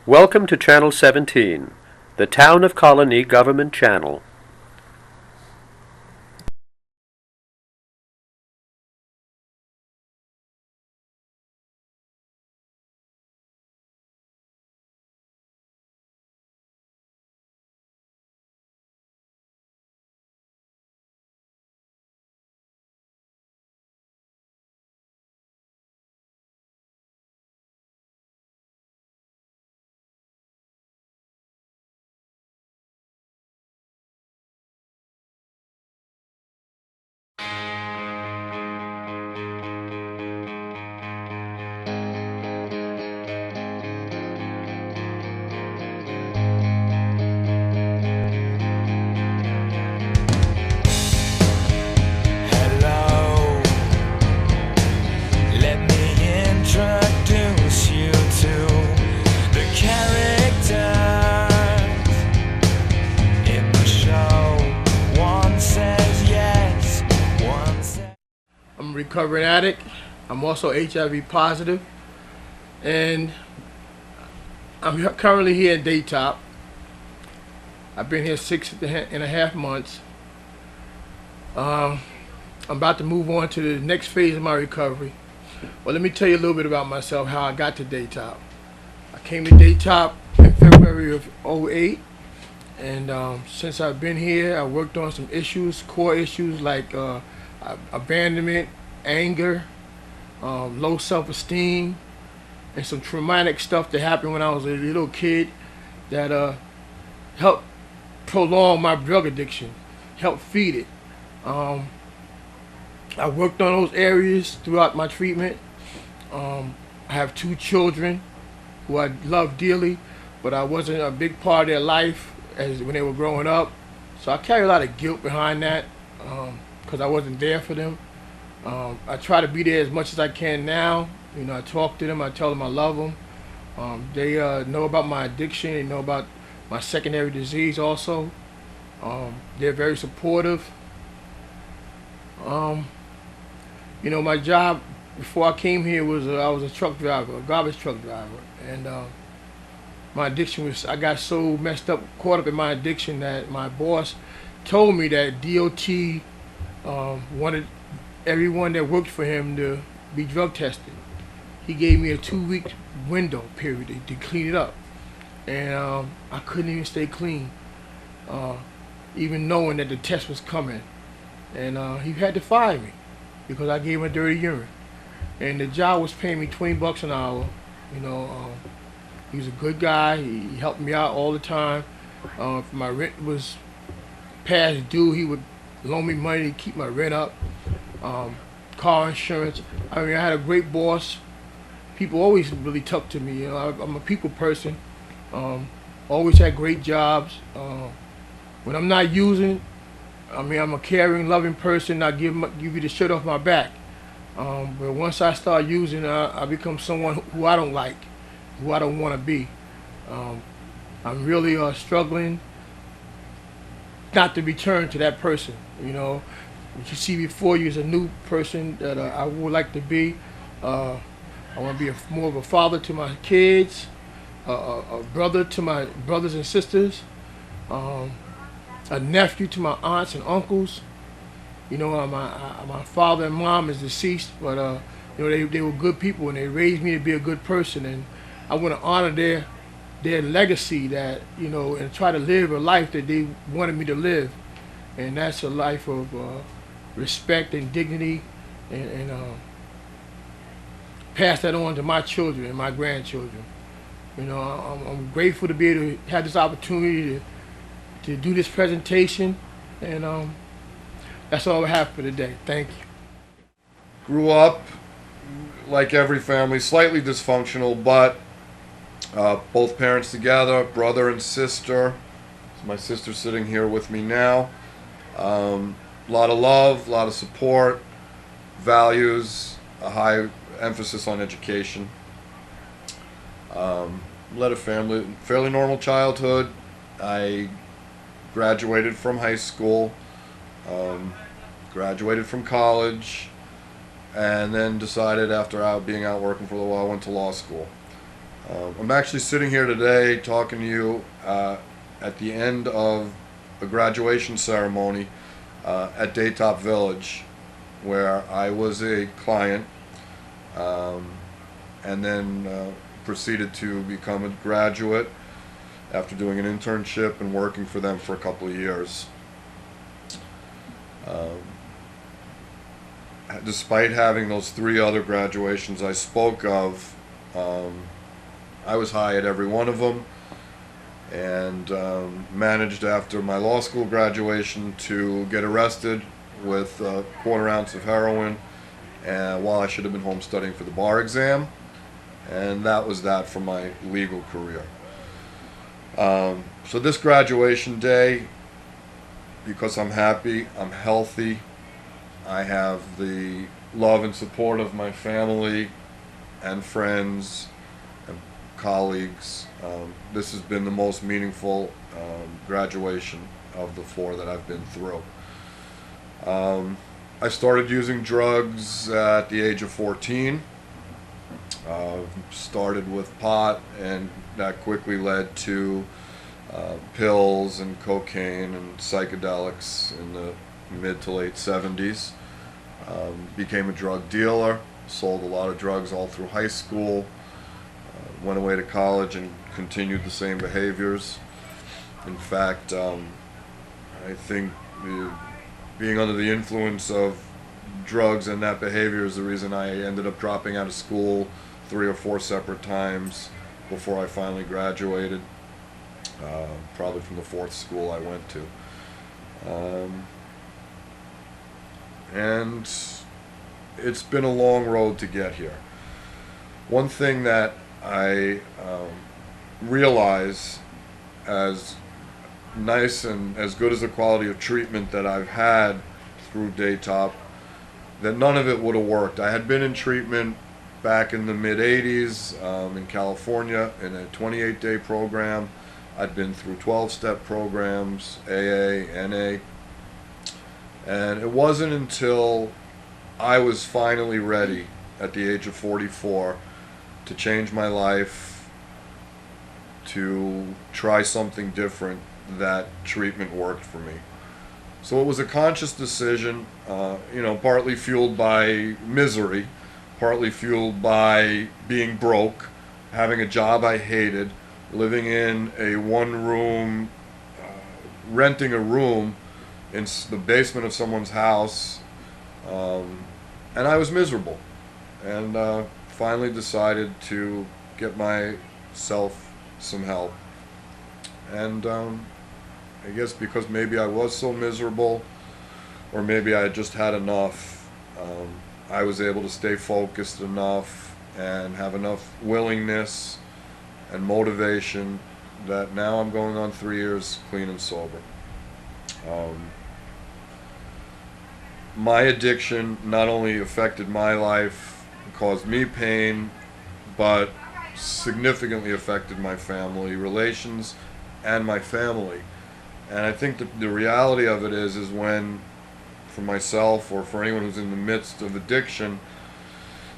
Welcome to Channel 17, the Town of Colonie Government Channel. I'm a recovering addict. I'm also HIV positive, and I'm currently here in Daytop. I've been here 6.5 months. I'm about to move on to the next phase of my recovery. Well, let me tell you a little bit about myself, how I got to Daytop. I came to Daytop in February of '08, and since I've been here, I worked on some issues, core issues like abandonment, anger, low self-esteem, and some traumatic stuff that happened when I was a little kid that helped prolong my drug addiction, helped feed it. I worked on those areas throughout my treatment. I have 2 children who I love dearly, but I wasn't a big part of their life as when they were growing up. So I carry a lot of guilt behind that because I wasn't there for them. I try to be there as much as I can now. You know, I talk to them, I tell them I love them. They know about my addiction, they know about my secondary disease also. They're very supportive. You know, my job before I came here was I was a truck driver, a garbage truck driver, and my addiction was, I got so messed up, caught up in my addiction that my boss told me that DOT wanted everyone that worked for him to be drug tested. He gave me a 2-week window period to clean it up, and I couldn't even stay clean, even knowing that the test was coming, and he had to fire me because I gave him a dirty urine, and the job was paying me $20 an hour. You know, he was a good guy. He helped me out all the time. If my rent was past due, he would loan me money to keep my rent up. Car insurance. I mean, I had a great boss. People always really took to me. You know, I'm a people person. Always had great jobs. When I'm not using, I mean, I'm a caring, loving person. I give you the shirt off my back. But once I start using, I become someone who I don't like, who I don't want to be. I'm really struggling not to return to that person. You know, what you see before you is a new person that I would like to be. I want to be more of a father to my kids, a brother to my brothers and sisters, a nephew to my aunts and uncles. You know, my father and mom is deceased, but you know, they were good people and they raised me to be a good person, and I want to honor their legacy, that, you know, and try to live a life that they wanted me to live, and that's a life of respect and dignity, and pass that on to my children and my grandchildren. You know, I'm grateful to be able to have this opportunity to do this presentation, and that's all I have for today. Thank you. Grew up, like every family, slightly dysfunctional, but both parents together, brother and sister. So my sister's sitting here with me now. A lot of love, a lot of support, values, a high emphasis on education. Led a fairly normal childhood. I graduated from high school, graduated from college, and then decided after being out working for a little while, I went to law school. I'm actually sitting here today talking to you at the end of a graduation ceremony at Daytop Village, where I was a client, and then proceeded to become a graduate after doing an internship and working for them for a couple of years. Despite having those 3 other graduations I spoke of, I was high at every one of them, and managed after my law school graduation to get arrested with a quarter ounce of heroin while I should have been home studying for the bar exam, and that was that for my legal career. So this graduation day, because I'm happy, I'm healthy, I have the love and support of my family and friends and colleagues. This has been the most meaningful graduation of the 4 that I've been through. I started using drugs at the age of 14. Started with pot, and that quickly led to pills and cocaine and psychedelics in the mid to late 70s. Became a drug dealer, sold a lot of drugs all through high school, went away to college and continued the same behaviors. In fact, I think being under the influence of drugs and that behavior is the reason I ended up dropping out of school 3 or 4 separate times before I finally graduated, probably from the 4th school I went to. And it's been a long road to get here. One thing that I realize, as nice and as good as the quality of treatment that I've had through Daytop, that none of it would have worked. I had been in treatment back in the mid-80s in California in a 28-day program. I'd been through 12-step programs, AA, NA, and it wasn't until I was finally ready at the age of 44 to change my life, to try something different, that treatment worked for me. So it was a conscious decision, partly fueled by misery, partly fueled by being broke, having a job I hated, living in a one-room, renting a room in the basement of someone's house, and I was miserable, and finally decided to get myself some help. And I guess because maybe I was so miserable, or maybe I had just had enough, I was able to stay focused enough and have enough willingness and motivation that now I'm going on 3 years clean and sober. My addiction not only affected my life, caused me pain, but significantly affected my family relations and my family. And I think that the reality of it is when, for myself or for anyone who's in the midst of addiction,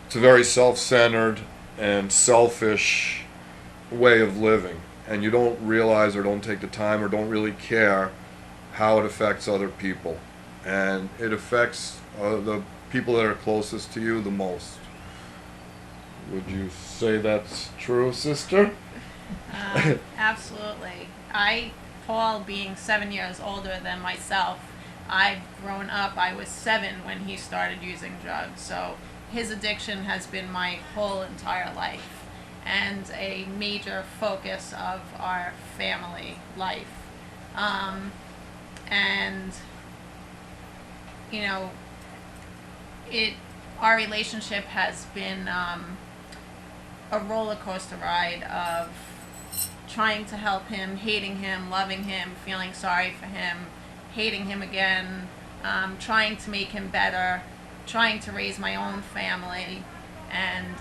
it's a very self-centered and selfish way of living, and you don't realize or don't take the time or don't really care how it affects other people, and it affects the people that are closest to you the most. Would you say that's true, sister? Absolutely. Paul being 7 years older than myself, I've grown up, I was 7 when he started using drugs, so his addiction has been my whole entire life and a major focus of our family life. And our relationship has been a roller coaster ride of trying to help him, hating him, loving him, feeling sorry for him, hating him again, trying to make him better, trying to raise my own family, and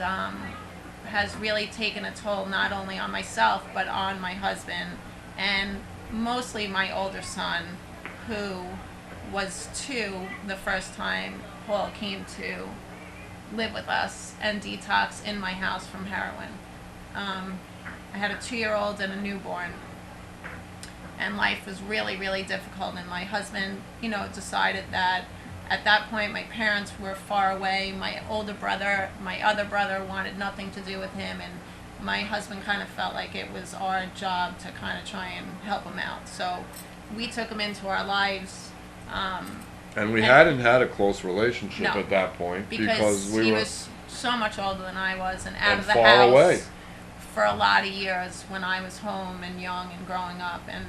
has really taken a toll not only on myself but on my husband, and mostly my older son, who was 2 the first time Paul came to live with us and detox in my house from heroin. I had a 2-year-old and a newborn, and life was really, really difficult. And my husband, decided that at that point my parents were far away. My other brother wanted nothing to do with him, and my husband kind of felt like it was our job to kind of try and help him out. So we took him into our lives. And we hadn't had a close relationship No, at that point because we he were was so much older than I was, and out and of the far house away. for a lot of years when I was home and young and growing up. And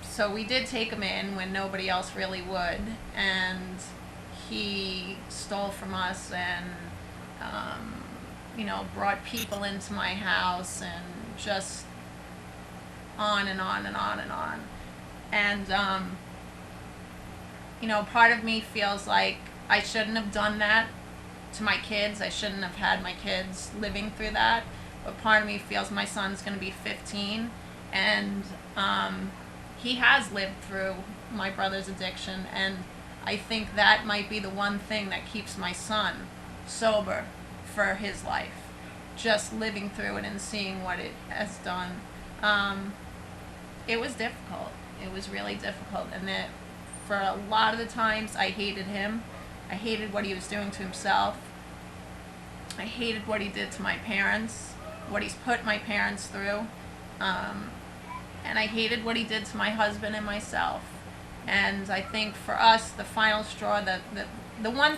so we did take him in when nobody else really would, and he stole from us and brought people into my house, and just on and on and on and on. And part of me feels like I shouldn't have done that to my kids. I shouldn't have had my kids living through that. But part of me feels my son's going to be 15, and he has lived through my brother's addiction, and I think that might be the one thing that keeps my son sober for his life. Just living through it and seeing what it has done. It was difficult. It was really difficult, and that for a lot of the times I hated him. I hated what he was doing to himself. I hated what he did to my parents, what he's put my parents through, and I hated what he did to my husband and myself. And I think for us, the final straw, the one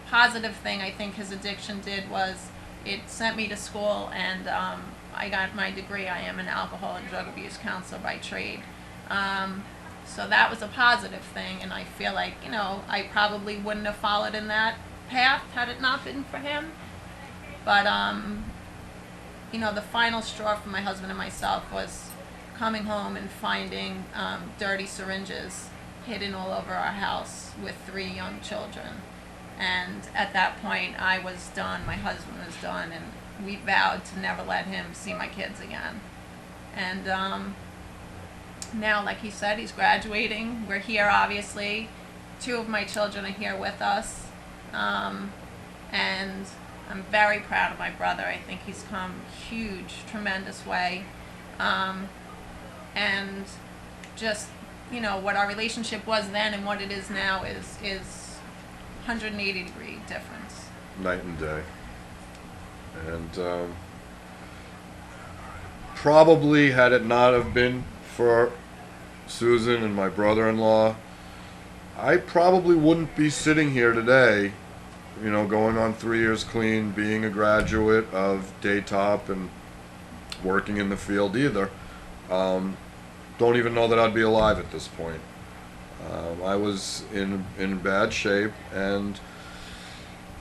positive thing I think his addiction did was it sent me to school, and I got my degree. I am an alcohol and drug abuse counselor by trade. So that was a positive thing, and I feel like, I probably wouldn't have followed in that path had it not been for him. But, the final straw for my husband and myself was coming home and finding dirty syringes hidden all over our house with 3 young children. And at that point, I was done. My husband was done, and we vowed to never let him see my kids again. And now, like he said, he's graduating. We're here, obviously. 2 of my children are here with us. And I'm very proud of my brother. I think he's come huge, tremendous way. And just, what our relationship was then and what it is now is 180-degree difference. Night and day. And probably had it not have been for Susan and my brother-in-law, I probably wouldn't be sitting here today, going on 3 years clean, being a graduate of Daytop and working in the field either. Don't even know that I'd be alive at this point. I was in bad shape, and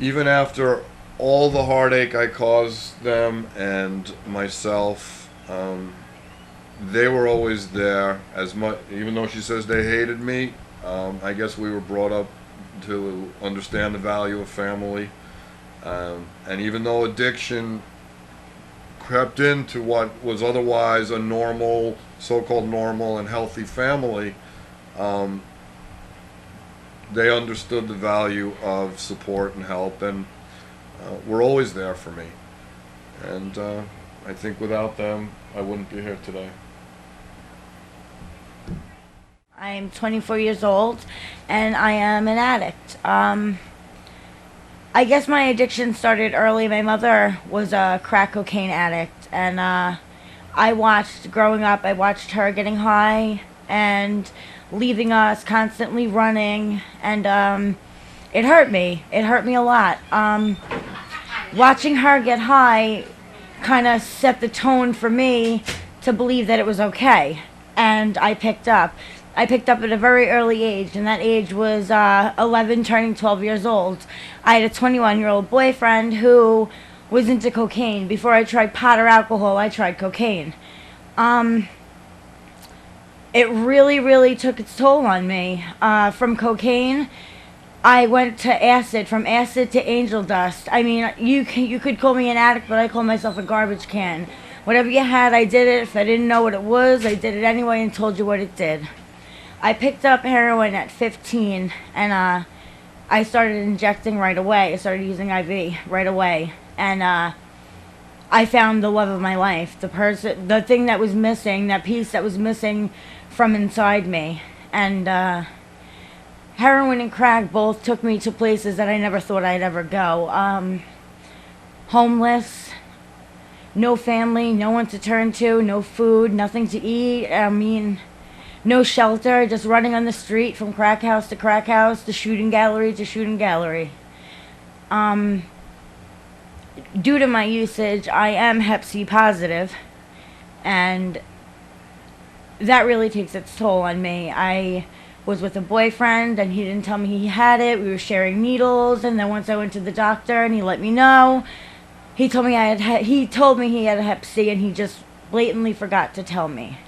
even after all the heartache I caused them and myself, they were always there. As much, even though she says they hated me, I guess we were brought up to understand the value of family. And even though addiction crept into what was otherwise a normal, so-called normal and healthy family, they understood the value of support and help, and were always there for me. And I think without them, I wouldn't be here today. I'm 24 years old, and I am an addict. I guess my addiction started early. My mother was a crack cocaine addict, and growing up, I watched her getting high and leaving us, constantly running, and it hurt me. It hurt me a lot. Watching her get high kind of set the tone for me to believe that it was okay, and I picked up. I picked up at a very early age, and that age was 11 turning 12 years old. I had a 21-year-old boyfriend who was into cocaine. Before I tried pot or alcohol, I tried cocaine. It really, really took its toll on me. From cocaine, I went to acid. From acid to angel dust. I mean, you could call me an addict, but I call myself a garbage can. Whatever you had, I did it. If I didn't know what it was, I did it anyway and told you what it did. I picked up heroin at 15, and I started injecting right away. I started using IV right away. And I found the love of my life, the thing that was missing, that piece that was missing from inside me. And heroin and crack both took me to places that I never thought I'd ever go. Homeless, no family, no one to turn to, no food, nothing to eat. I mean, no shelter, just running on the street from crack house to crack house, to shooting gallery to shooting gallery. Due to my usage, I am Hep C positive, and that really takes its toll on me. I was with a boyfriend, and he didn't tell me he had it. We were sharing needles, and then once I went to the doctor, and he let me know, he told me he told me he had a Hep C, and he just blatantly forgot to tell me.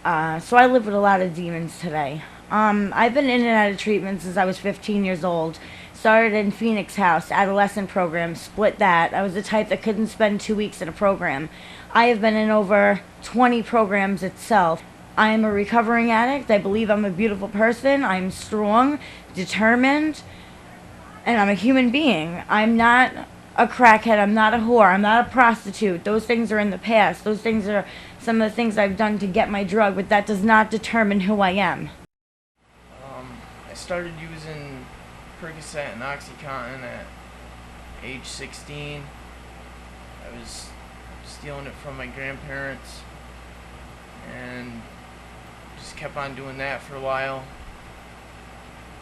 So I live with a lot of demons today. I've been in and out of treatment since I was 15 years old. Started in Phoenix House, adolescent program, split that. I was the type that couldn't spend 2 weeks in a program. I have been in over 20 programs itself. I am a recovering addict. I believe I'm a beautiful person. I'm strong, determined, and I'm a human being. I'm not a crackhead. I'm not a whore. I'm not a prostitute. Those things are in the past. Those things are some of the things I've done to get my drug, but that does not determine who I am. I started using Percocet and Oxycontin at age 16. I was stealing it from my grandparents and just kept on doing that for a while.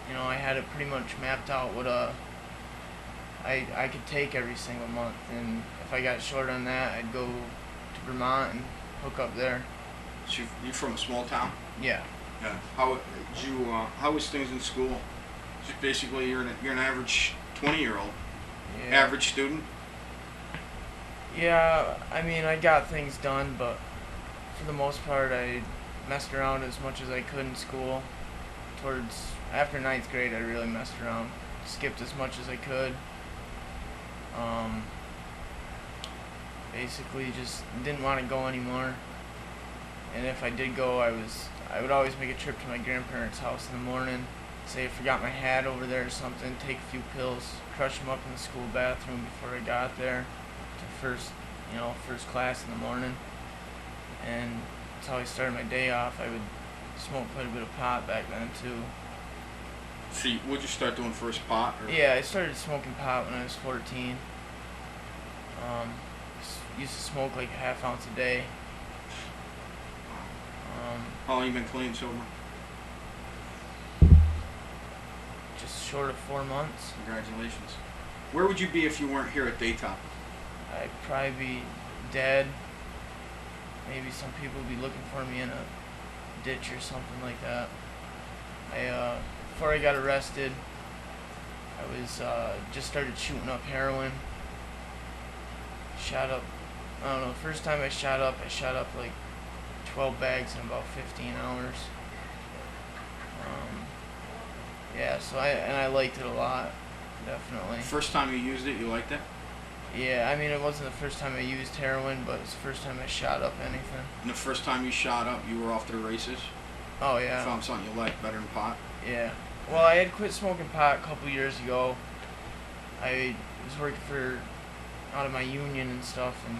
You know, I had it pretty much mapped out what I could take every single month, and if I got short on that, I'd go to Vermont and hook up there. So you from a small town? Yeah. Yeah. How was things in school? Just basically, you're an average 20-year-old, Yeah. average student. Yeah, I mean, I got things done, but for the most part, I messed around as much as I could in school. After 9th grade, I really messed around. Skipped as much as I could. Basically, just didn't want to go anymore. And if I did go, I would always make a trip to my grandparents' house in the morning. Say I forgot my hat over there or something, take a few pills, crush them up in the school bathroom before I got there to first class in the morning. And that's how I started my day off. I would smoke quite a bit of pot back then too. So would you start doing first pot? Or? Yeah, I started smoking pot when I was 14. Used to smoke like a half ounce a day. How long you been clean, sober? Just short of 4 months. Congratulations. Where would you be if you weren't here at Daytop? I'd probably be dead. Maybe some people would be looking for me in a ditch or something like that. Before I got arrested, I was just started shooting up heroin. Shot up, I don't know, the first time I shot up like 12 bags in about 15 hours. Yeah, so I liked it a lot, definitely. First time you used it, you liked it? Yeah, I mean, it wasn't the first time I used heroin, but it's the first time I shot up anything. And the first time you shot up, you were off to the races? Oh, yeah. Found something you liked better than pot? Yeah. Well, I had quit smoking pot a couple years ago. I was working out of my union and stuff, and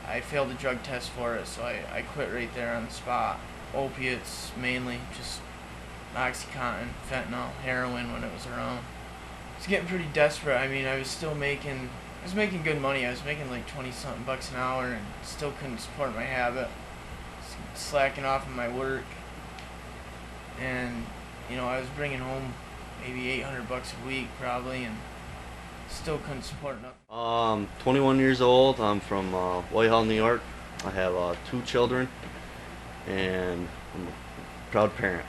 I failed the drug test for it, so I quit right there on the spot. Opiates, mainly, just Oxycontin, fentanyl, heroin when it was around. I was getting pretty desperate. I mean, I was making good money. I was making like 20-something bucks an hour and still couldn't support my habit. Slacking off in my work. And, you know, I was bringing home maybe 800 bucks a week probably, and still couldn't support nothing. 21 years old. I'm from Whitehall, New York. I have 2 children, and I'm a proud parent.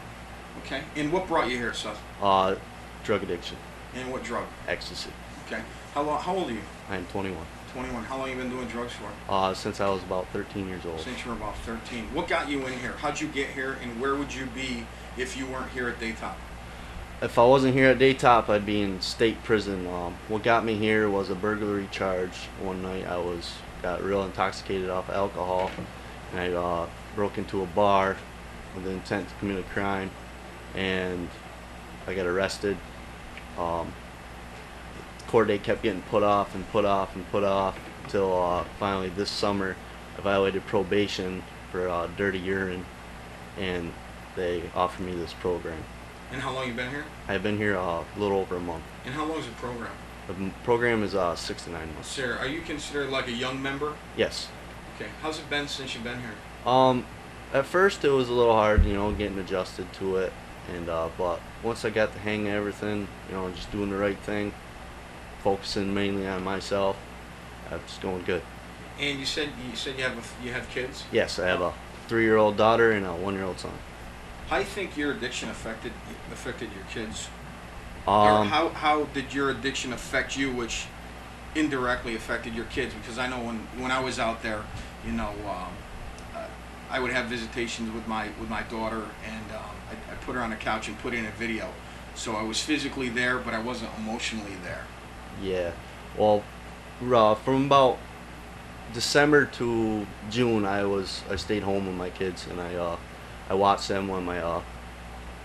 Okay. And what brought you here, Seth? Drug addiction, And what drug? ecstasy. Okay. How old are you? I am 21. 21. How long you been doing drugs for? Since I was about 13 years old. Since you were about 13. What got you in here? How'd you get here, and where would you be if you weren't here at Daytop? If I wasn't here at Daytop, I'd be in state prison. What got me here was a burglary charge. One night I got real intoxicated off alcohol, and I broke into a bar with the intent to commit a crime, and I got arrested. Court date kept getting put off and put off and put off, till finally this summer I violated probation for dirty urine, and they offered me this program. And how long you been here? I've been here a little over a month. And how long is the program? The program is 6 to 9 months. Sir, are you considered like a young member? Yes. Okay. How's it been since you've been here? At first it was a little hard, getting adjusted to it, and but once I got the hang of everything, just doing the right thing, focusing mainly on myself, it's going good. And you said you have kids? Yes, I have a 3-year-old daughter and a 1-year-old son. How do you think your addiction affected your kids? Or how did your addiction affect you, which indirectly affected your kids? Because I know when I was out there, I would have visitations with my daughter, and I put her on the couch and put in a video. So I was physically there, but I wasn't emotionally there. Yeah. Well, from about December to June, I stayed home with my kids, and I watched them when my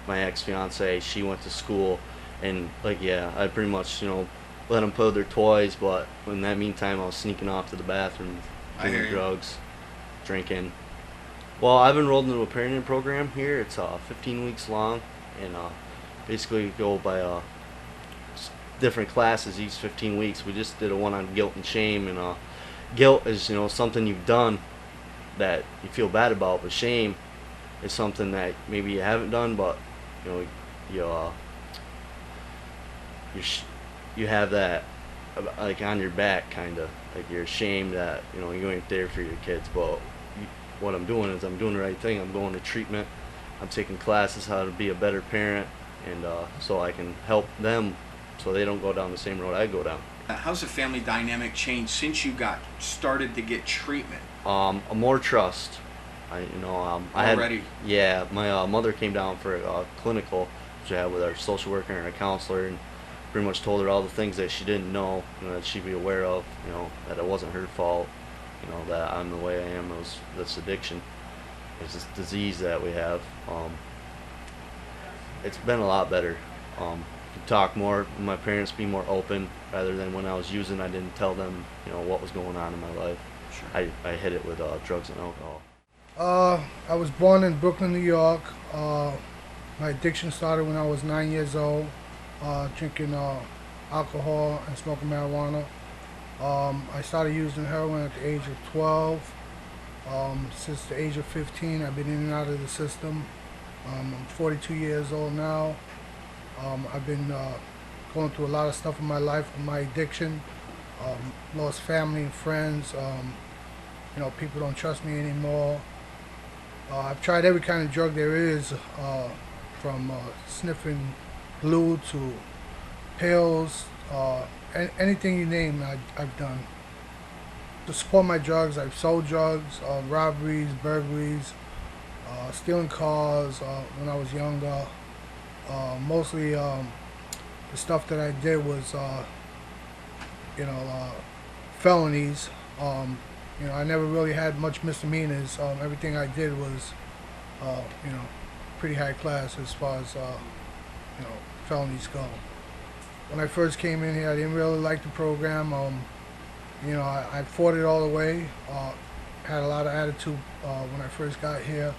ex-fiance, she went to school, and I pretty much let them play with their toys, but in that meantime I was sneaking off to the bathroom, doing drugs, drinking. Well, I've enrolled into a parenting program here. It's 15 weeks long, and basically we go by different classes each 15 weeks. We just did one on guilt and shame, and guilt is something you've done that you feel bad about, but shame is something that maybe you haven't done, but you have that on your back, kind of like you're ashamed that you ain't there for your kids. But what I'm doing is I'm doing the right thing. I'm going to treatment. I'm taking classes how to be a better parent, and so I can help them so they don't go down the same road I go down. How's the family dynamic changed since you got started to get treatment? More trust. Already? My mother came down for a clinical, which I had with our social worker and a counselor, and pretty much told her all the things that she didn't know, that she'd be aware of, that it wasn't her fault, that I'm the way I am, this addiction, it's this disease that we have. It's been a lot better. Talk more, my parents be more open, rather than when I was using, I didn't tell them, what was going on in my life. Sure. I hit it with drugs and alcohol. I was born in Brooklyn, New York. My addiction started when I was 9 years old, drinking alcohol and smoking marijuana. I started using heroin at the age of 12. Since the age of 15, I've been in and out of the system. I'm 42 years old now. I've been going through a lot of stuff in my life with my addiction. Lost family and friends. People don't trust me anymore. I've tried every kind of drug there is, from sniffing glue to pills, anything you name, I've done. To support my drugs, I've sold drugs, robberies, burglaries, stealing cars when I was younger. Mostly the stuff that I did was, felonies. I never really had much misdemeanors. Everything I did was, pretty high class as far as, felonies go. When I first came in here, I didn't really like the program. I fought it all the way. Had a lot of attitude when I first got here.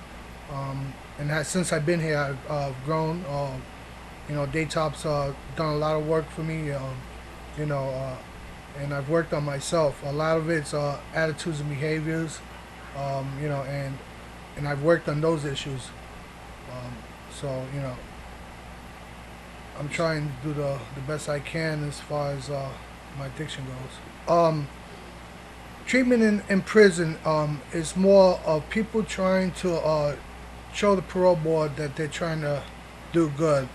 And since I've been here, I've grown. Daytop's done a lot of work for me. And I've worked on myself. A lot of it's attitudes and behaviors, and I've worked on those issues. So I'm trying to do the best I can as far as my addiction goes. Treatment in prison is more of people trying to show the parole board that they're trying to do good.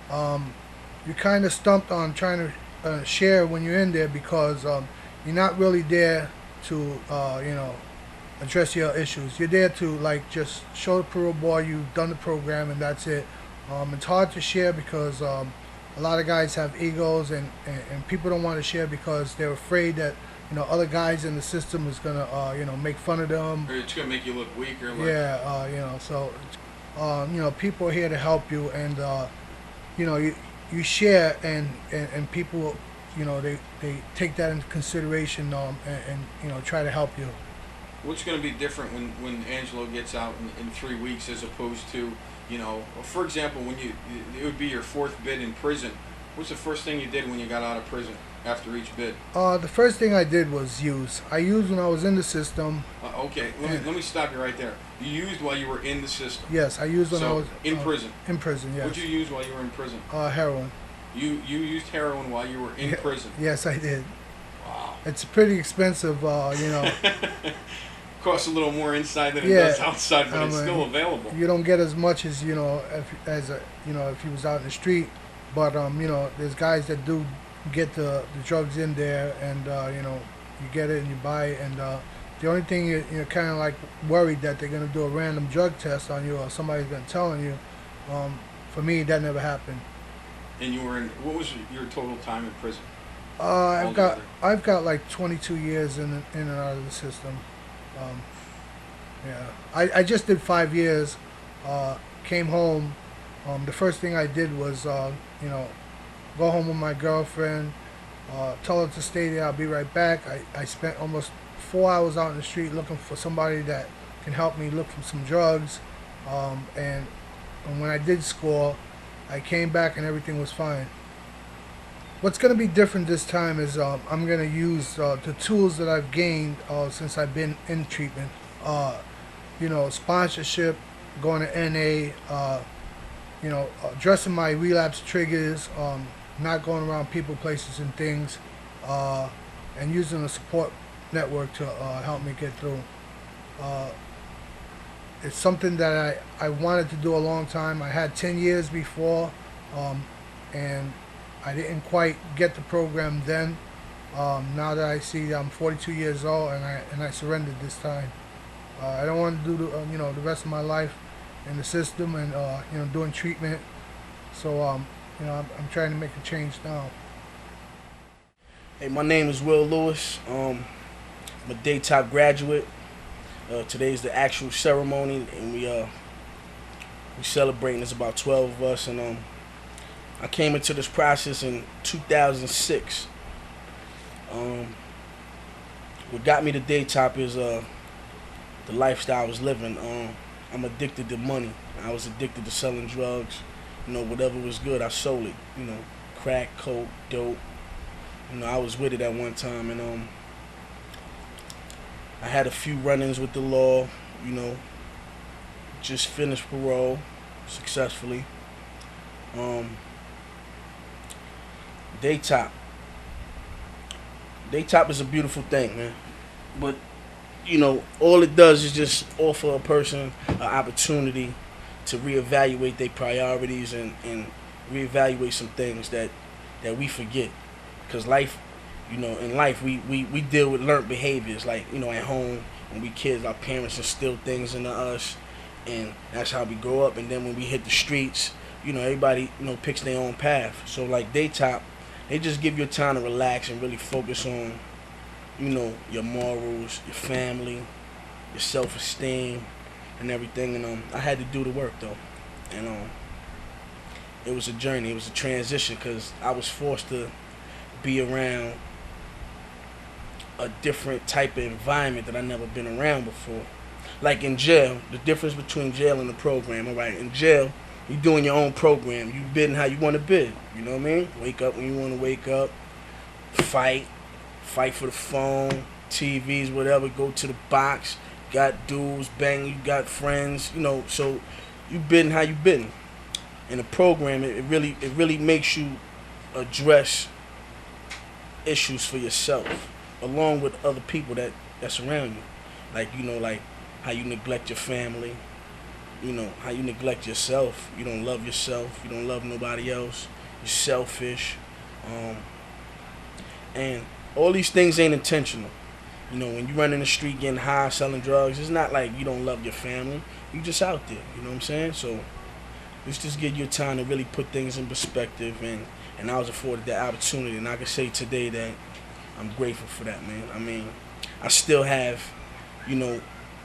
You're kind of stumped on trying to share when you're in there because you're not really there to address your issues. You're there to just show the parole board you've done the program and that's it. It's hard to share because a lot of guys have egos and people don't want to share because they're afraid that other guys in the system is gonna make fun of them. Or it's gonna make you look weak or so people are here to help you and you share and people they take that into consideration and try to help you. What's going to be different when Angelo gets out in 3 weeks as opposed to, for example, when it would be your fourth bid in prison. What's the first thing you did when you got out of prison after each bid? The first thing I did was use. I used when I was in the system. Okay, let me stop you right there. You used while you were in the system. Yes, I used when I was in prison. In prison, yes. What did you use while you were in prison? Heroin. You used heroin while you were in prison. Yes, I did. Wow. It's pretty expensive, Costs a little more inside than it does outside, but it's still available. You don't get as much as if you was out in the street, but there's guys that do get the drugs in there, and you get it and you buy it, and the only thing you're kind of like worried that they're gonna do a random drug test on you or somebody's been telling you. For me, that never happened. And you were in. What was your total time in prison? I've got like 22 years in and out of the system. I just did 5 years. Came home. The first thing I did was go home with my girlfriend. Tell her to stay there. I'll be right back. I spent almost 4 hours out in the street looking for somebody that can help me look for some drugs. And when I did score, I came back and everything was fine. What's going to be different this time is I'm going to use the tools that I've gained since I've been in treatment. Sponsorship, going to NA, addressing my relapse triggers, not going around people, places, and things, and using a support network to help me get through. It's something that I wanted to do a long time. I had 10 years before, and I didn't quite get the program then. Now that I see I'm 42 years old and I surrendered this time. I don't want to do the rest of my life in the system and doing treatment. So I'm trying to make a change now. Hey, my name is Will Lewis. I'm a Daytop graduate. Today's the actual ceremony, and we celebrating. There's about 12 of us, and I came into this process in 2006. What got me to Daytop is the lifestyle I was living. I'm addicted to money. I was addicted to selling drugs. Whatever was good, I sold it. Crack, coke, dope. I was with it at one time, and I had a few run-ins with the law. Just finished parole successfully. Daytop is a beautiful thing, man. But all it does is just offer a person an opportunity to reevaluate their priorities and reevaluate some things that we forget. Because life, in life we deal with learned behaviors. Like, at home when we kids, our parents instill things into us, and that's how we grow up. And then when we hit the streets, everybody picks their own path. So like Daytop, they just give you time to relax and really focus on your morals, your family, your self-esteem, and everything. And I had to do the work though, and it was a journey. It was a transition because I was forced to be around a different type of environment that I never been around before. Like in jail, the difference between jail and the program. All right, in jail, you doing your own program. You bidding how you want to bid. You know what I mean? Wake up when you want to wake up. Fight for the phone, TVs, whatever. Go to the box. Got dudes, bang. You got friends. So you bidding how you bidding. In the program, it really makes you address issues for yourself, along with other people that's around you. Like like how you neglect your family. How you neglect yourself. You don't love yourself. You don't love nobody else. You're selfish. And all these things ain't intentional. When you run in the street getting high, selling drugs, it's not like you don't love your family. You just out there. You know what I'm saying? So let's just give you time to really put things in perspective. And I was afforded that opportunity. And I can say today that I'm grateful for that, man. I mean, I still have,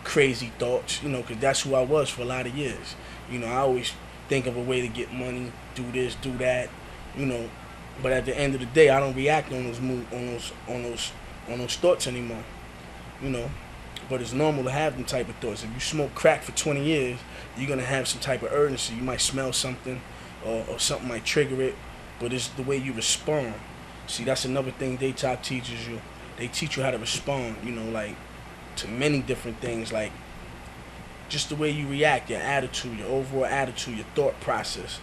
crazy thoughts, because that's who I was for a lot of years. I always think of a way to get money, do this, do that, But at the end of the day, I don't react on those thoughts anymore. You know. But it's normal to have them type of thoughts. If you smoke crack for 20 years, you're gonna have some type of urgency. You might smell something, or something might trigger it. But it's the way you respond. See, that's another thing Daytop teaches you. They teach you how to respond. You know, like to many different things, like just the way you react, your attitude, your overall attitude, your thought process.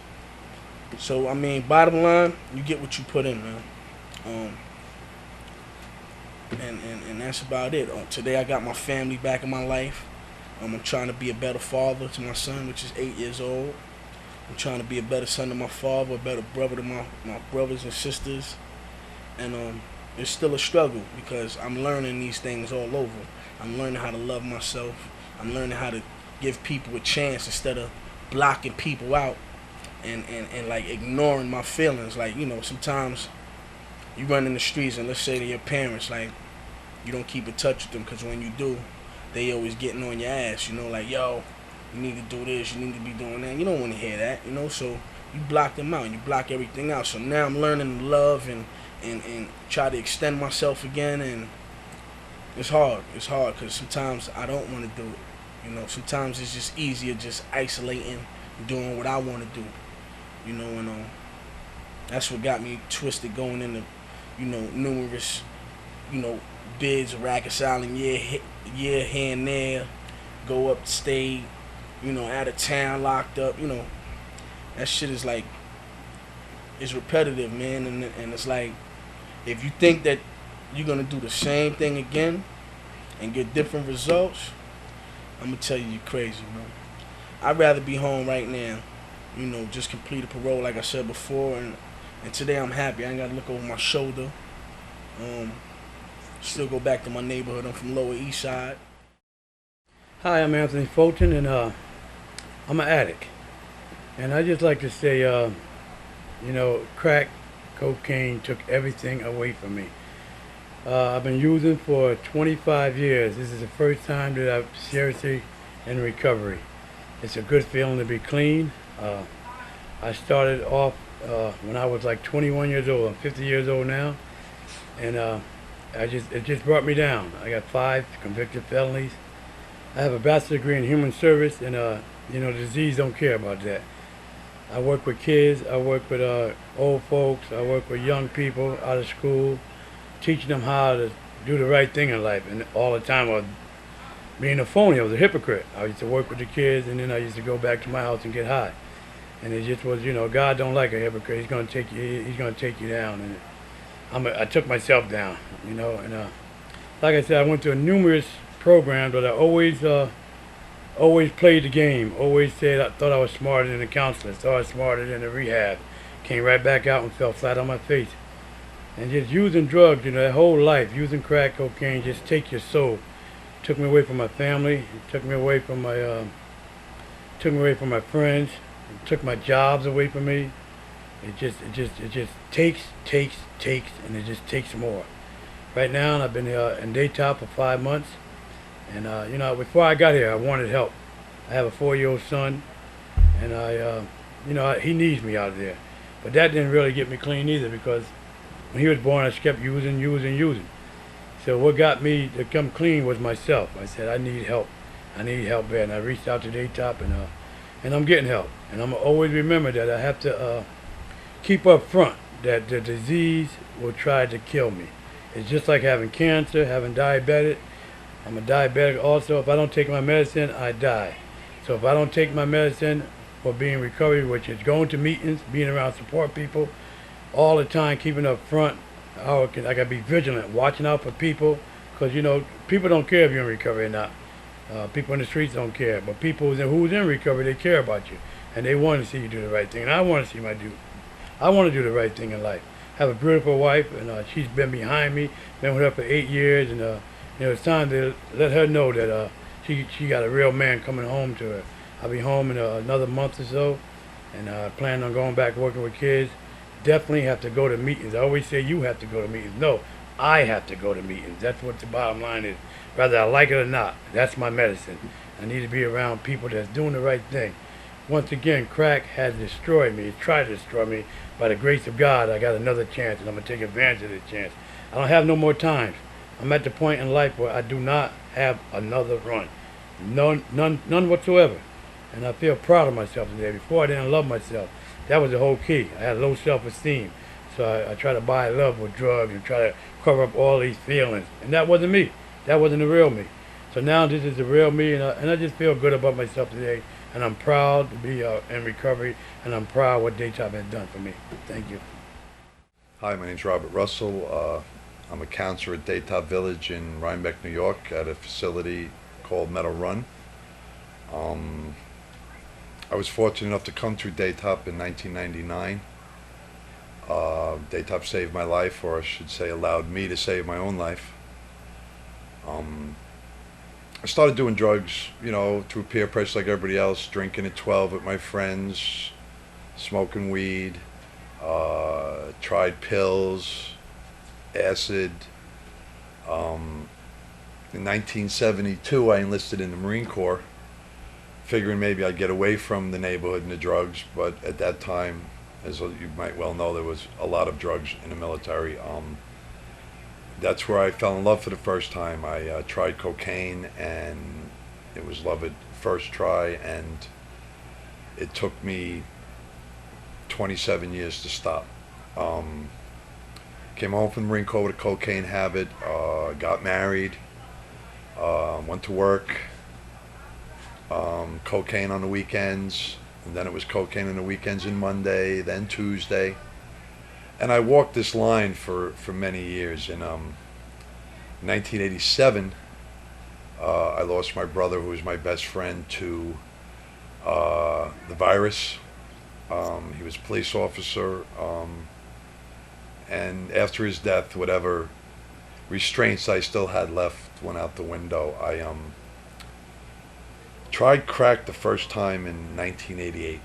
So I mean, bottom line, you get what you put in, man. And that's about it. Today I got my family back in my life. I'm trying to be a better father to my son, which is 8 years old. I'm trying to be a better son to my father, a better brother to my brothers and sisters. And it's still a struggle because I'm learning these things all over. I'm learning how to love myself. I'm learning how to give people a chance instead of blocking people out and like ignoring my feelings. Like, you know, sometimes you run in the streets and let's say to your parents, like, you don't keep in touch with them because when you do, they always getting on your ass, you know, like, yo, you need to do this, you need to be doing that. You don't want to hear that, you know, so you block them out and you block everything out. So now I'm learning to love and try to extend myself again, and it's hard because sometimes I don't want to do it, you know. Sometimes it's just easier just isolating, doing what I want to do, you know, and that's what got me twisted going into, you know, numerous, you know, bids, reconciling year here and there, go upstate, you know, out of town, locked up, you know. That shit is like, it's repetitive, man, and it's like, if you think that you're gonna do the same thing again and get different results, I'm gonna tell you you're crazy, man. I'd rather be home right now, you know, just complete a parole like I said before, and today I'm happy. I ain't gotta look over my shoulder. Still go back to my neighborhood. I'm from Lower East Side. Hi, I'm Anthony Fulton, and I'm an addict. And I just like to say, you know, crack, cocaine took everything away from me. I've been using for 25 years. This is the first time that I'm seriously in recovery. It's a good feeling to be clean. I started off when I was like 21 years old. I'm 50 years old now, and it just brought me down. I got 5 convicted felonies. I have a bachelor's degree in human service, and you know, the disease don't care about that. I work with kids, I work with old folks, I work with young people out of school, teaching them how to do the right thing in life. And all the time I was being a phony, I was a hypocrite. I used to work with the kids, and then I used to go back to my house and get high. And it just was, you know, God don't like a hypocrite. He's gonna take you down. And I took myself down, you know. And like I said, I went to numerous programs, but I always played the game. Always said I thought I was smarter than the counselor, thought I was smarter than the rehab. Came right back out and fell flat on my face. And just using drugs, you know, that whole life, using crack cocaine, just take your soul. Took me away from my family. It took me away from my friends. It took my jobs away from me. It just takes, and it just takes more. Right now, I've been in Daytop for 5 months, and you know, before I got here, I wanted help. I have a 4-year-old son, and you know, he needs me out there. But that didn't really get me clean either, because when he was born, I just kept using. So what got me to come clean was myself. I said, I need help. I need help bad, and I reached out to Daytop, and I'm getting help. And I'm always remember that I have to keep up front that the disease will try to kill me. It's just like having cancer, having diabetic. I'm a diabetic also. If I don't take my medicine, I die. So if I don't take my medicine for being in recovery, which is going to meetings, being around support people, all the time, keeping up front, I gotta be vigilant, watching out for people, because you know, people don't care if you're in recovery or not. People in the streets don't care, but people who's in recovery, they care about you, and they want to see you do the right thing. And I want to see I want to do the right thing in life. I have a beautiful wife, and she's been behind me, been with her for 8 years, and you know, it's time to let her know that she got a real man coming home to her. I'll be home in another month or so, and I plan on going back working with kids. Definitely have to go to meetings. I always say you have to go to meetings. No, I have to go to meetings. That's what the bottom line is. Whether I like it or not, that's my medicine. I need to be around people that's doing the right thing. once again, crack has destroyed me. It tried to destroy me. By the grace of God, I got another chance, and I'm going to take advantage of this chance. I don't have no more times. I'm at the point in life where I do not have another run. None whatsoever. And I feel proud of myself today. Before, I didn't love myself. That was the whole key. I had low self-esteem. So I try to buy love with drugs and try to cover up all these feelings. And that wasn't me. That wasn't the real me. So now this is the real me, and I just feel good about myself today. And I'm proud to be in recovery, and I'm proud what Daytop has done for me. Thank you. Hi, my name's Robert Russell. I'm a counselor at Daytop Village in Rhinebeck, New York, at a facility called Meadow Run. I was fortunate enough to come through Daytop in 1999. Daytop saved my life, or I should say allowed me to save my own life. I started doing drugs, you know, through peer pressure like everybody else, drinking at 12 with my friends, smoking weed, tried pills, acid. In 1972, I enlisted in the Marine Corps, figuring maybe I'd get away from the neighborhood and the drugs, but at that time, as you might well know, there was a lot of drugs in the military. That's where I fell in love for the first time. I tried cocaine, and it was love at first try, and it took me 27 years to stop. Came home from the Marine Corps with a cocaine habit, got married, went to work, cocaine on the weekends, and then it was cocaine on the weekends and Monday, then Tuesday. And I walked this line for many years. In 1987, I lost my brother, who was my best friend, to the virus. He was a police officer, and after his death, whatever restraints I still had left went out the window. I tried crack the first time in 1988.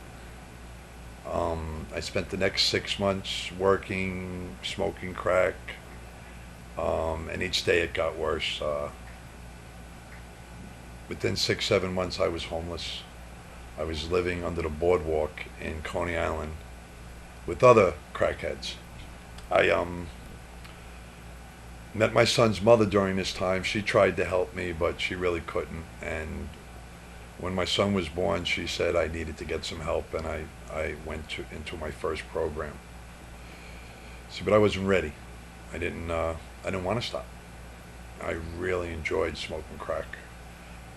I spent the next 6 months working, smoking crack, and each day it got worse. Within 6-7 months, I was homeless. I was living under the boardwalk in Coney Island with other crackheads. I met my son's mother during this time. She tried to help me, but she really couldn't. And when my son was born, she said I needed to get some help, and I went into my first program. See, but I wasn't ready. I didn't want to stop. I really enjoyed smoking crack.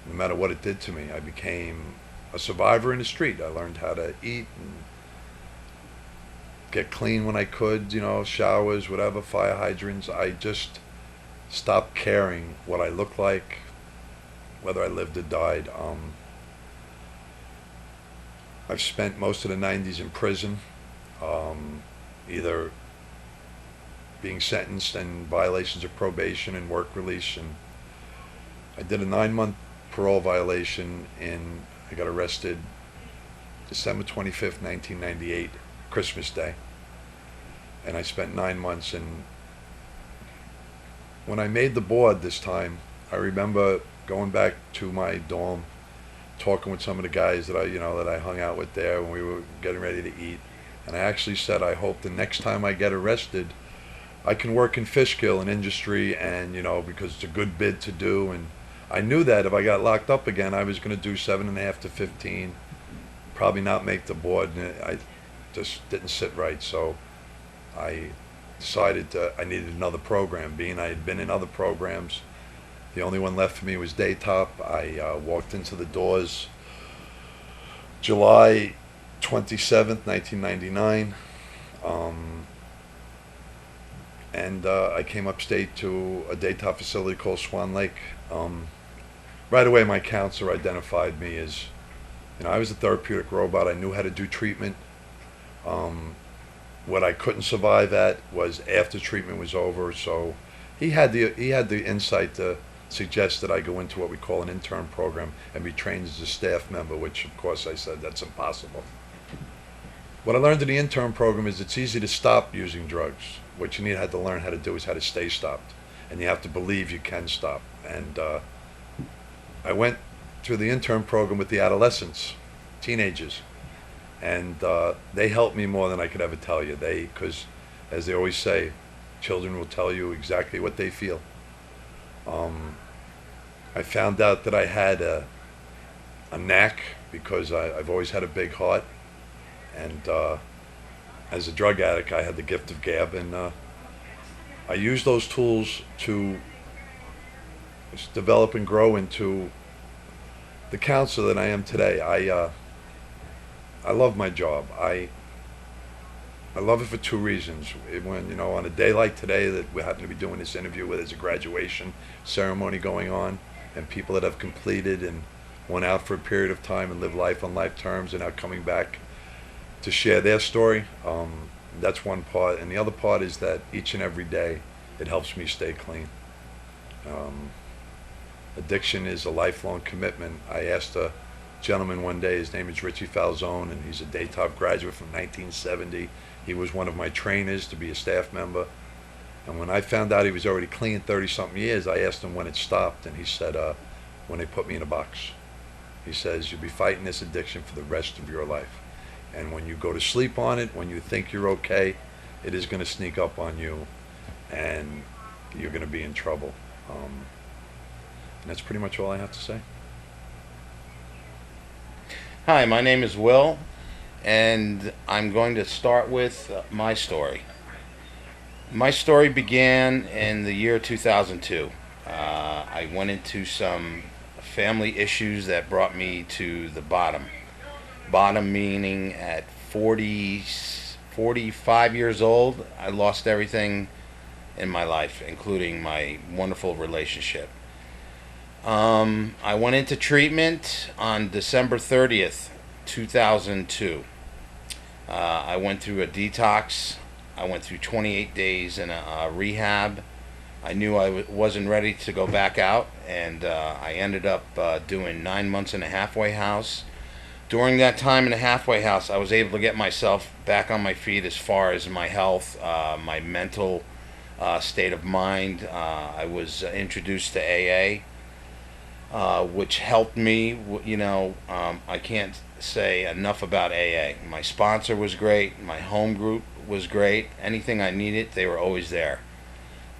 No matter what it did to me, I became a survivor in the street. I learned how to eat and get clean when I could, you know, showers, whatever, fire hydrants. I just stopped caring what I looked like, whether I lived or died. I've spent most of the 90s in prison, either being sentenced and violations of probation and work release. And I did a 9-month parole violation, and I got arrested December 25th, 1998, Christmas Day. And I spent 9 months. And when I made the board this time, I remember going back to my dorm, talking with some of the guys that I hung out with there when we were getting ready to eat. And I actually said, I hope the next time I get arrested, I can work in Fishkill and industry, and because it's a good bid to do. And I knew that if I got locked up again, I was going to do 7.5 to 15, probably not make the board, and I just didn't sit right. So I decided I needed another program. Being I had been in other programs, the only one left for me was Daytop. I walked into the doors July 27th, 1999, and I came upstate to a Daytop facility called Swan Lake. Right away, my counselor identified me as, I was a therapeutic robot. I knew how to do treatment. What I couldn't survive at was after treatment was over. So he had the insight to suggest that I go into what we call an intern program and be trained as a staff member, which of course I said that's impossible. What I learned in the intern program is it's easy to stop using drugs. What you had to learn how to do is how to stay stopped, and you have to believe you can stop. And I went through the intern program with the adolescents, teenagers, and they helped me more than I could ever tell you. Because as they always say, children will tell you exactly what they feel. I found out that I had a knack because I've always had a big heart, and as a drug addict, I had the gift of gab, and I used those tools to develop and grow into the counselor that I am today. I love my job. I love it for two reasons. When on a day like today that we happen to be doing this interview where there's a graduation ceremony going on, and people that have completed and went out for a period of time and lived life on life terms and now coming back to share their story. That's one part, and the other part is that each and every day it helps me stay clean. Addiction is a lifelong commitment. I asked a gentleman one day, his name is Richie Falzone, and he's a Daytop graduate from 1970. He was one of my trainers to be a staff member. And when I found out he was already clean 30-something years, I asked him when it stopped, and he said, when they put me in a box. He says, you'll be fighting this addiction for the rest of your life. And when you go to sleep on it, when you think you're okay, it is going to sneak up on you, and you're going to be in trouble. And that's pretty much all I have to say. Hi, my name is Will, and I'm going to start with my story. My story began in the year 2002. I went into some family issues that brought me to the bottom. Bottom meaning at 45 years old, I lost everything in my life, including my wonderful relationship. I went into treatment on December 30th, 2002. I went through a detox. I went through 28 days in a rehab. I knew I wasn't ready to go back out, and I ended up doing 9 months in a halfway house. During that time in the halfway house, I was able to get myself back on my feet as far as my health, my mental state of mind. I was introduced to AA, which helped me. I can't say enough about AA. My sponsor was great. My home group was great. Anything I needed, they were always there.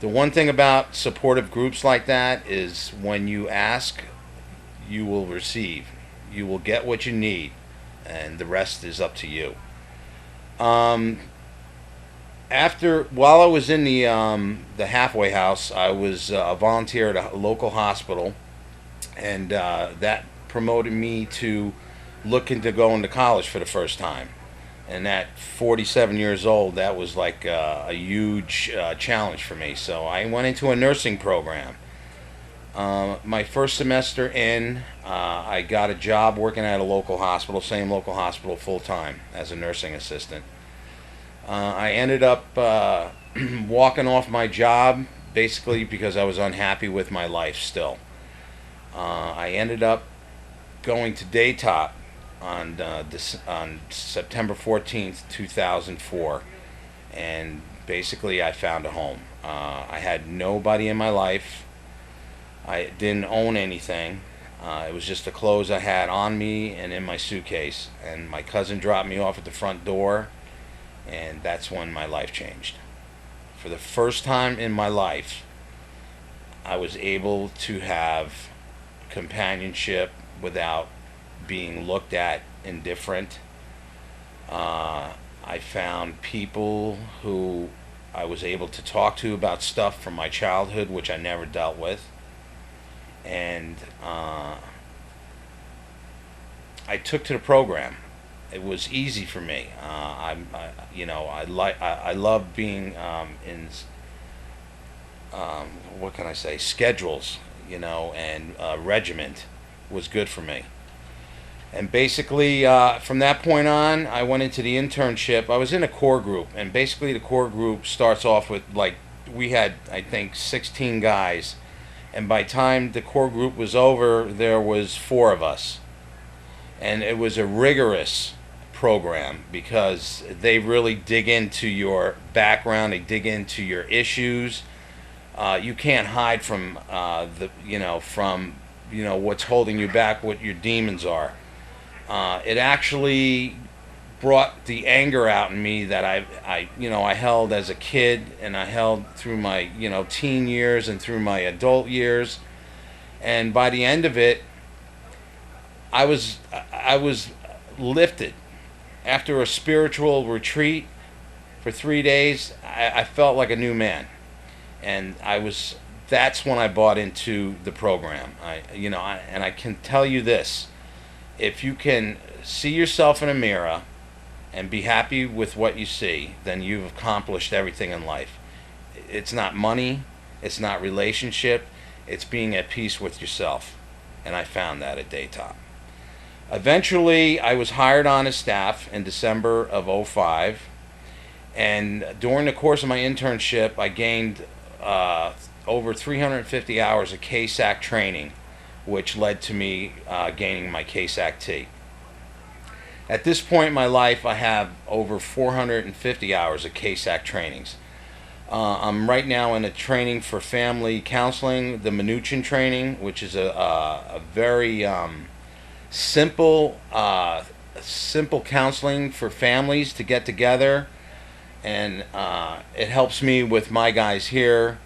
The one thing about supportive groups like that is when you ask, you will receive. You will get what you need, and the rest is up to you. While I was in the halfway house, I was a volunteer at a local hospital, and that promoted me to look into going to college for the first time. And at 47 years old, that was like a huge challenge for me. So I went into a nursing program. My first semester in, I got a job working at a local hospital, same local hospital, full-time as a nursing assistant. I ended up walking off my job basically because I was unhappy with my life still. I ended up going to Daytop on September 14th, 2004, and basically I found a home. I had nobody in my life. I didn't own anything. It was just the clothes I had on me and in my suitcase, and my cousin dropped me off at the front door, and that's when my life changed. For the first time in my life, I was able to have companionship without being looked at indifferent. I found people who I was able to talk to about stuff from my childhood which I never dealt with, and I took to the program. It was easy for me. I love being in what can I say, schedules, and regiment was good for me. And basically, from that point on, I went into the internship. I was in a core group, and basically the core group starts off with, we had, I think, 16 guys, and by the time the core group was over, there was 4 of us. And it was a rigorous program because they really dig into your background, they dig into your issues. You can't hide from what's holding you back, what your demons are. It actually brought the anger out in me that I held as a kid, and I held through my teen years and through my adult years. And by the end of it, I was lifted. After a spiritual retreat for 3 days, I felt like a new man, and that's when I bought into the program. And I can tell you this: if you can see yourself in a mirror and be happy with what you see, then you've accomplished everything in life. It's not money, it's not relationship, it's being at peace with yourself. And I found that at Daytop. Eventually, I was hired on as staff in December of '05, and during the course of my internship, I gained over 350 hours of KSAC training, which led to me gaining my KSAC T. At this point in my life, I have over 450 hours of KSAC trainings. I'm right now in a training for family counseling, the Mnuchin training, which is a very simple counseling for families to get together, and it helps me with my guys here,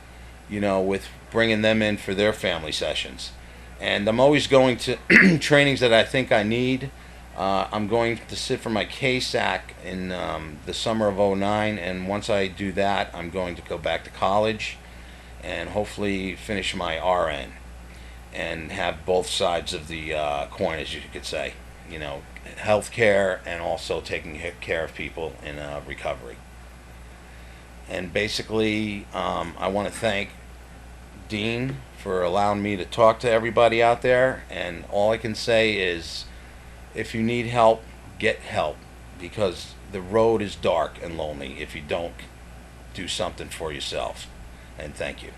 with bringing them in for their family sessions. And I'm always going to trainings that I think I need. I'm going to sit for my KSAC in the summer of '09, and once I do that, I'm going to go back to college and hopefully finish my RN and have both sides of the coin, as you could say, healthcare and also taking care of people in recovery. And basically, I want to thank Dean for allowing me to talk to everybody out there, and all I can say is, if you need help, get help, because the road is dark and lonely if you don't do something for yourself. And thank you.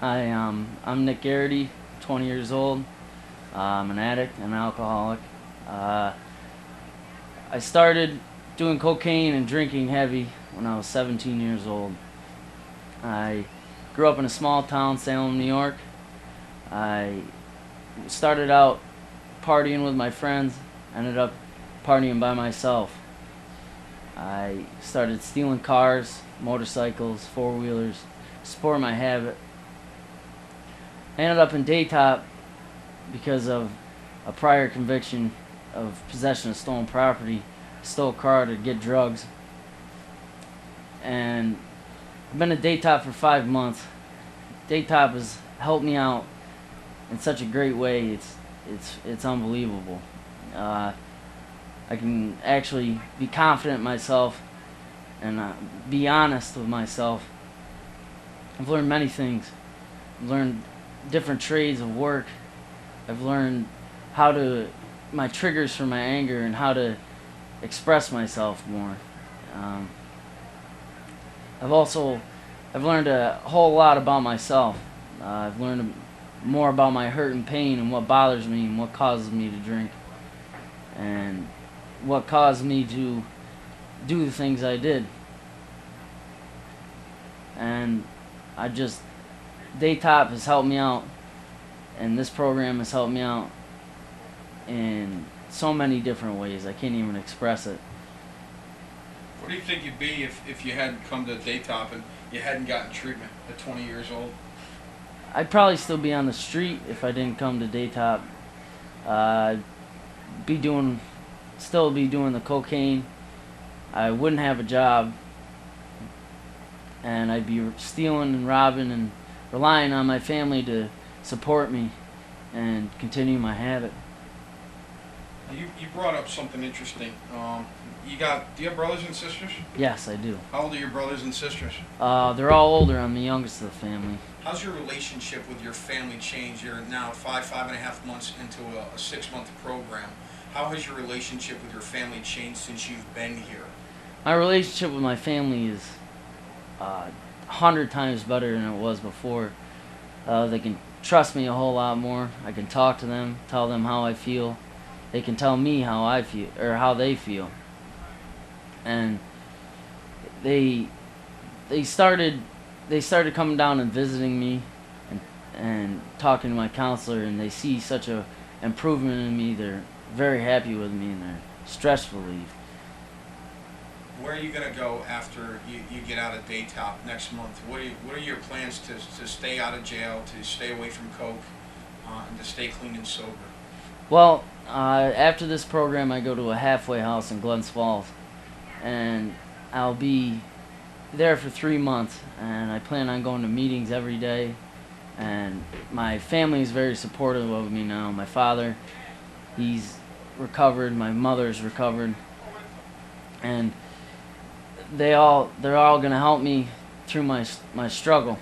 Hi, I'm Nick Garrity, 20 years old. I'm an addict and an alcoholic. I started doing cocaine and drinking heavy when I was 17 years old. I grew up in a small town, Salem, New York. I started out partying with my friends, ended up partying by myself. I started stealing cars, motorcycles, four-wheelers, support my habit. I ended up in Daytop because of a prior conviction of possession of stolen property. I stole a car to get drugs. And I've been at Daytop for 5 months. Daytop has helped me out in such a great way. It's unbelievable. I can actually be confident in myself and be honest with myself. I've learned many things. I've learned different trades of work. I've learned my triggers for my anger and how to express myself more. I've learned a whole lot about myself. I've learned more about my hurt and pain and what bothers me and what causes me to drink and what caused me to do the things I did. And Daytop has helped me out, and this program has helped me out in so many different ways. I can't even express it. What do you think you'd be if you hadn't come to Daytop and you hadn't gotten treatment at 20 years old? I'd probably still be on the street if I didn't come to Daytop. Still be doing the cocaine. I wouldn't have a job, and I'd be stealing and robbing and relying on my family to support me and continue my habit. You brought up something interesting. Do you have brothers and sisters? Yes, I do. How old are your brothers and sisters? They're all older. I'm the youngest of the family. How's your relationship with your family changed? You're now 5.5 months into a 6-month program. How has your relationship with your family changed since you've been here? My relationship with my family is 100 times better than it was before. They can trust me a whole lot more. I can talk to them, tell them how I feel. They can tell me how I feel or how they feel. And they started coming down and visiting me and talking to my counselor, and they see such a improvement in me. They're very happy with me and they're stress relief. Where are you going to go after you get out of Daytop next month? What are your plans to stay out of jail, to stay away from coke, and to stay clean and sober? Well, after this program, I go to a halfway house in Glens Falls, and I'll be there for 3 months, and I plan on going to meetings every day, and my family is very supportive of me now. My father, he's recovered, my mother's recovered, and they're all going to help me through my struggle.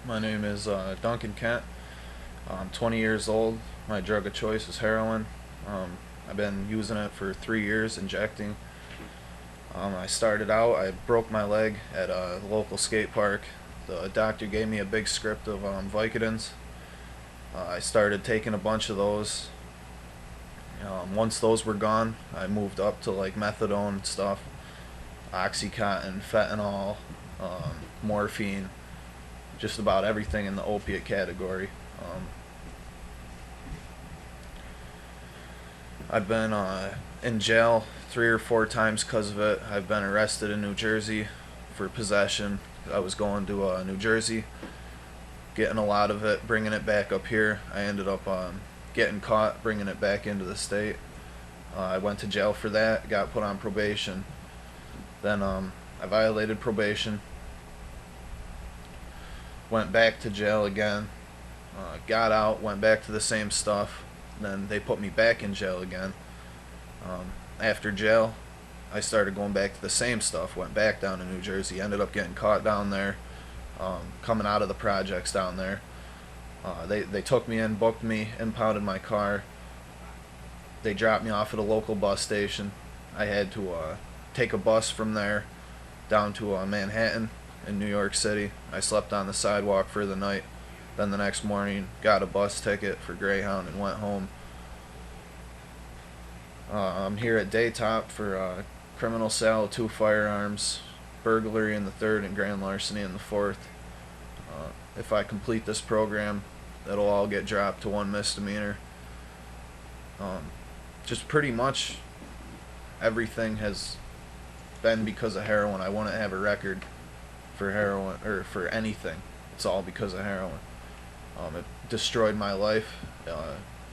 My name is Duncan Kent. I'm 20 years old. My drug of choice is heroin. I've been using it for 3 years, injecting. I started out, I broke my leg at a local skate park. The doctor gave me a big script of Vicodins. I started taking a bunch of those. Once those were gone, I moved up to like methadone and stuff, Oxycontin, fentanyl, morphine, just about everything in the opiate category. I've been in jail 3 or 4 times because of it. I've been arrested in New Jersey for possession. I was going to New Jersey, getting a lot of it, bringing it back up here. I ended up getting caught, bringing it back into the state. I went to jail for that, got put on probation. Then I violated probation, went back to jail again, got out, went back to the same stuff. Then they put me back in jail again. After jail, I started going back to the same stuff, went back down to New Jersey, ended up getting caught down there, coming out of the projects down there. They took me in, booked me, impounded my car. They dropped me off at a local bus station. I had to take a bus from there down to Manhattan in New York City. I slept on the sidewalk for the night. Then the next morning, got a bus ticket for Greyhound and went home. I'm here at Daytop for criminal sale of 2 firearms, burglary in the 3rd, and grand larceny in the 4th. If I complete this program, it'll all get dropped to 1 misdemeanor. Just pretty much everything has been because of heroin. I wouldn't have a record for heroin or for anything. It's all because of heroin. It destroyed my life.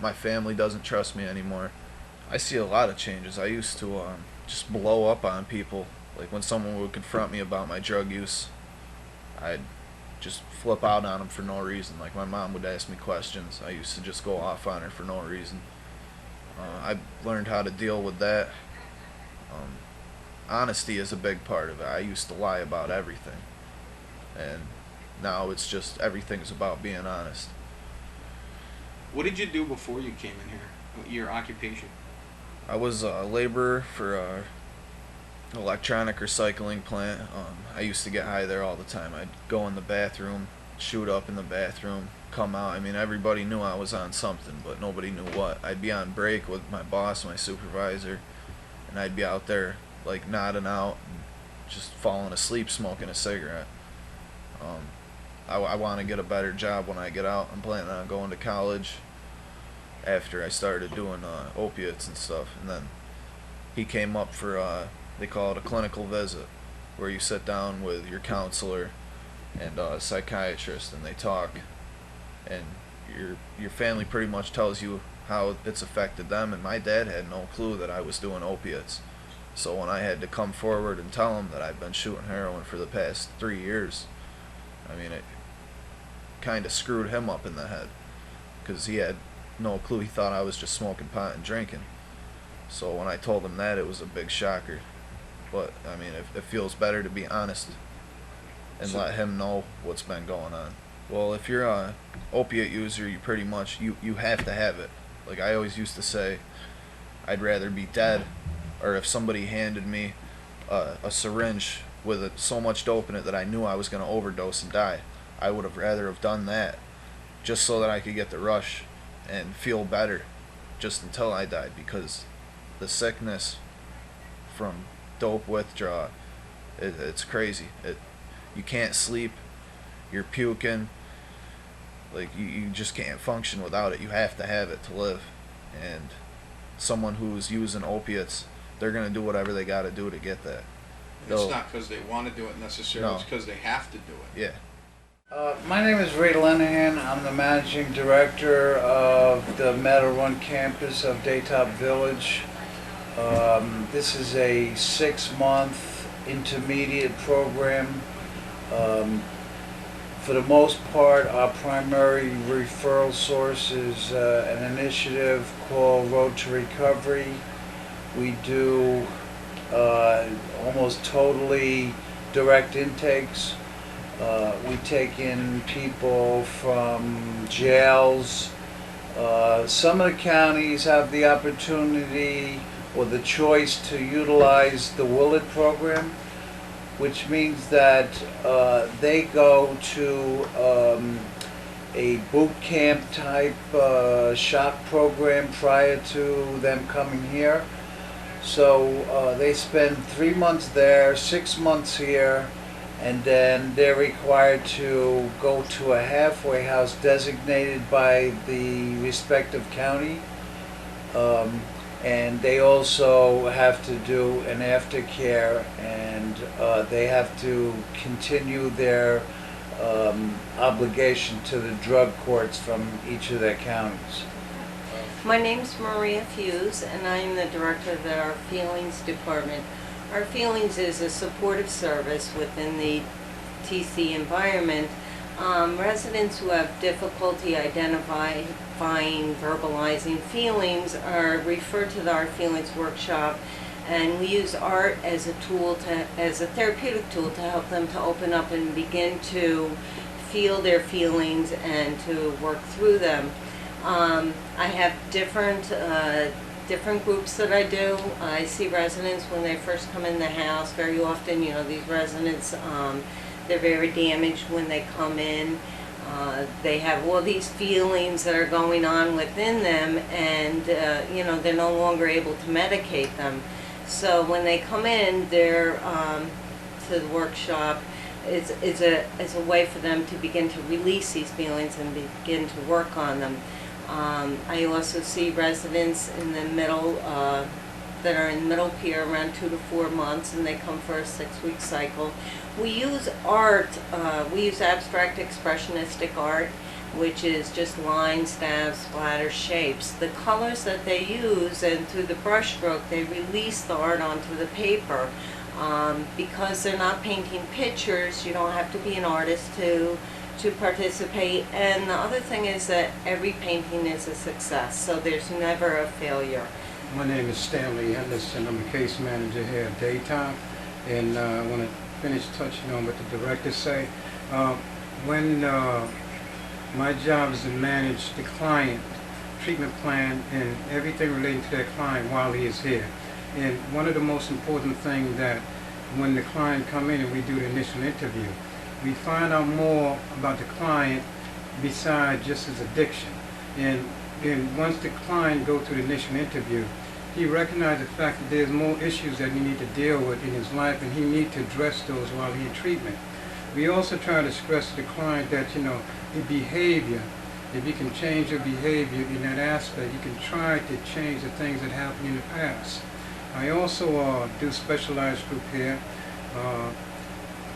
My family doesn't trust me anymore. I see a lot of changes. I used to just blow up on people. Like when someone would confront me about my drug use, I'd just flip out on them for no reason. Like my mom would ask me questions. I used to just go off on her for no reason. I learned how to deal with that. Honesty is a big part of it. I used to lie about everything. And now it's just everything's about being honest. What did you do before you came in here? Your occupation? I was a laborer for an electronic recycling plant. I used to get high there all the time. I'd go in the bathroom, shoot up in the bathroom, come out. I mean, everybody knew I was on something, but nobody knew what. I'd be on break with my boss, my supervisor, and I'd be out there like nodding out and just falling asleep smoking a cigarette. I want to get a better job when I get out. I'm planning on going to college after I started doing opiates and stuff. And then he came up for, they call it a clinical visit, where you sit down with your counselor and a psychiatrist and they talk. And your family pretty much tells you how it's affected them. And my dad had no clue that I was doing opiates. So when I had to come forward and tell him that I've been shooting heroin for the past 3 years, I mean, it kind of screwed him up in the head, because he had no clue. He thought I was just smoking pot and drinking. So when I told him that, it was a big shocker. But I mean, it feels better to be honest and let him know what's been going on. Well, if you're a opiate user, you pretty much you have to have it. Like I always used to say, I'd rather be dead, or if somebody handed me a syringe with so much dope in it that I knew I was going to overdose and die, I would have rather have done that, just so that I could get the rush and feel better just until I died. Because the sickness from dope withdrawal, it's crazy. You can't sleep, you're puking, Like you just can't function without it. You have to have it to live. And someone who's using opiates, they're gonna do whatever they got to do to get that. It's not because they want to do it necessarily. No. It's because they have to do it. Yeah. My name is Ray Lenahan. I'm the managing director of the Meadow Run campus of Daytop Village. This is a 6-month intermediate program. For the most part, our primary referral source is an initiative called Road to Recovery. We do almost totally direct intakes. We take in people from jails. Some of the counties have the opportunity or the choice to utilize the Willett program, which means that they go to a boot camp type shock program prior to them coming here. So they spend 3 months there, 6 months here, and then they're required to go to a halfway house designated by the respective county. And they also have to do an aftercare, and they have to continue their obligation to the drug courts from each of their counties. My name's Maria Fuse, and I'm the director of our Feelings Department. Our Feelings is a supportive service within the TC environment. Residents who have difficulty identifying, verbalizing feelings are referred to our Feelings workshop, and we use art as a tool as a therapeutic tool to help them to open up and begin to feel their feelings and to work through them. I have different groups that I do. I see residents when they first come in the house. Very often, these residents, they're very damaged when they come in. They have all these feelings that are going on within them, and they're no longer able to medicate them. So when they come in, they're to the workshop. It's a way for them to begin to release these feelings and begin to work on them. I also see residents in the middle that are in middle peer around 2 to 4 months, and they come for a 6-week cycle. We use art, we use abstract expressionistic art, which is just lines, stabs, splatter, shapes. The colors that they use, and through the brush stroke, they release the art onto the paper. Because they're not painting pictures, you don't have to be an artist to participate. And the other thing is that every painting is a success, so there's never a failure. My name is Stanley Henderson. I'm a case manager here at Daytop, and I want to finish touching on what the directors say. When my job is to manage the client treatment plan and everything relating to that client while he is here. And one of the most important things that when the client come in and we do the initial interview, we find out more about the client besides just his addiction. And once the client goes through the initial interview, he recognizes the fact that there's more issues that he needs to deal with in his life, and he needs to address those while he's in treatment. We also try to stress to the client that, the behavior, if you can change your behavior in that aspect, you can try to change the things that happened in the past. I also do specialized group here,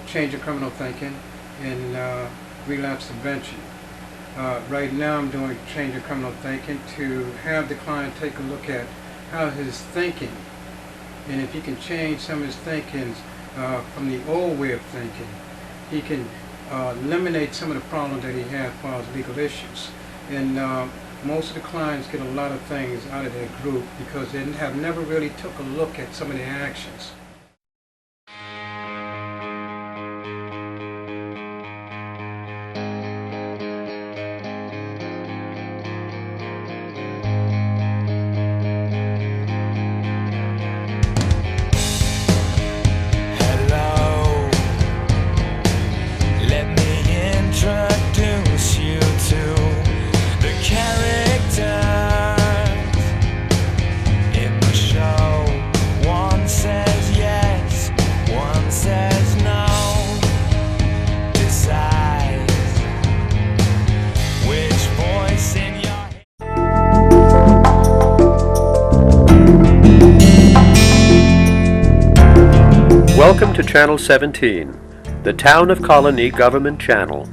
change your criminal thinking, and relapse prevention. Right now I'm doing change your criminal thinking to have the client take a look at how his thinking, and if he can change some of his thinkings from the old way of thinking, he can eliminate some of the problems that he has as far as legal issues. And most of the clients get a lot of things out of their group because they have never really took a look at some of their actions. Says yes. to Channel 17, the Town of Colonie Government Channel.